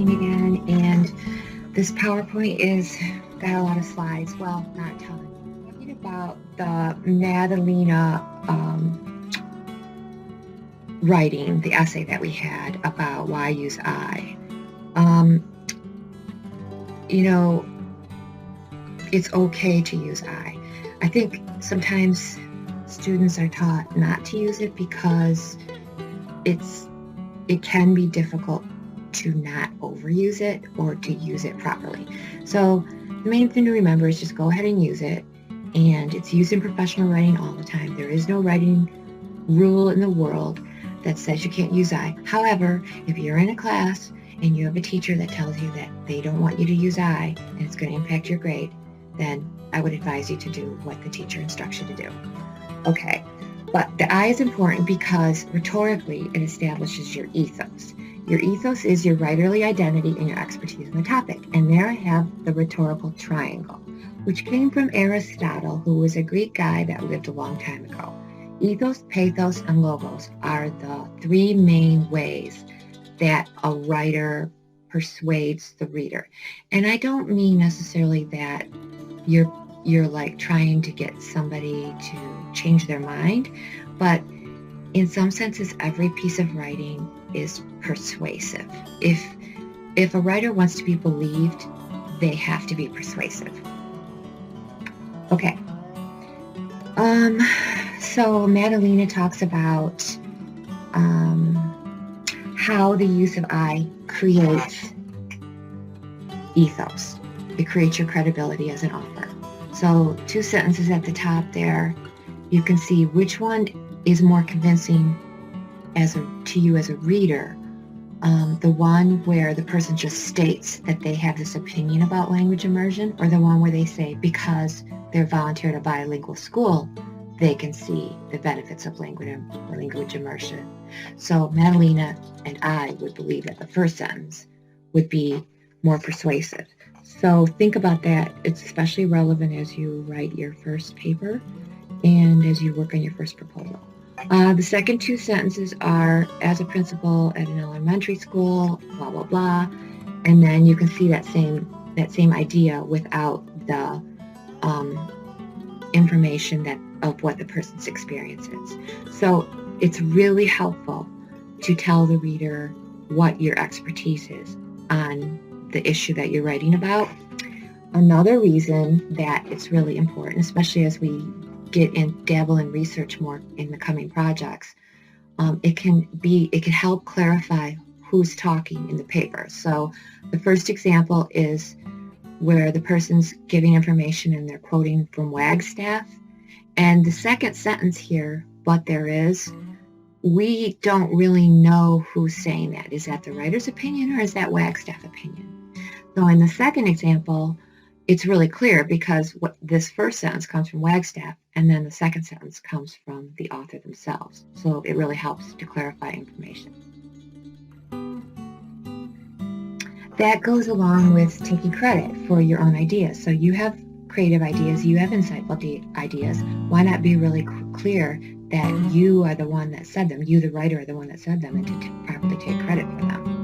talking again, and this PowerPoint is got a lot of slides. Well, not a ton. Talking about the Madalena writing, the essay that we had about why use I. It's okay to use I. I think sometimes students are taught not to use it because it can be difficult to not overuse it or to use it properly. So the main thing to remember is just go ahead and use it, and it's used in professional writing all the time. There is no writing rule in the world that says you can't use I. However, if you're in a class and you have a teacher that tells you that they don't want you to use I and it's going to impact your grade, then I would advise you to do what the teacher instructs you to do. Okay, but the I is important because rhetorically it establishes your ethos. Your ethos is your writerly identity and your expertise in the topic. And there I have the rhetorical triangle, which came from Aristotle, who was a Greek guy that lived a long time ago. Ethos, pathos, and logos are the three main ways that a writer persuades the reader. And I don't mean necessarily that you're like trying to get somebody to change their mind, but in some senses, every piece of writing is persuasive. If a writer wants to be believed, they have to be persuasive. Okay. So Madalena talks about how the use of I creates ethos. It creates your credibility as an author. So 2 sentences at the top there, you can see which one is more convincing to you as a reader. The one where the person just states that they have this opinion about language immersion, or the one where they say because they're volunteered at a bilingual school, they can see the benefits of language immersion. So Madalena and I would believe that the first sentence would be more persuasive. So think about that. It's especially relevant as you write your first paper and as you work on your first proposal. The second 2 sentences are, as a principal at an elementary school, blah, blah, blah. And then you can see that same idea without the information of what the person's experience is. So it's really helpful to tell the reader what your expertise is on the issue that you're writing about. Another reason that it's really important, especially as we dabble in research more in the coming projects, it can help clarify who's talking in the paper. So the first example is where the person's giving information and they're quoting from Wagstaff. And the second sentence here, but there is, we don't really know who's saying that. Is that the writer's opinion or is that Wagstaff opinion? So in the second example, it's really clear because this first sentence comes from Wagstaff and then the second sentence comes from the author themselves. So it really helps to clarify information. That goes along with taking credit for your own ideas. So you have creative ideas, you have insightful ideas. Why not be really clear that you are the one that said them, you the writer are the one that said them, and to properly take credit for them.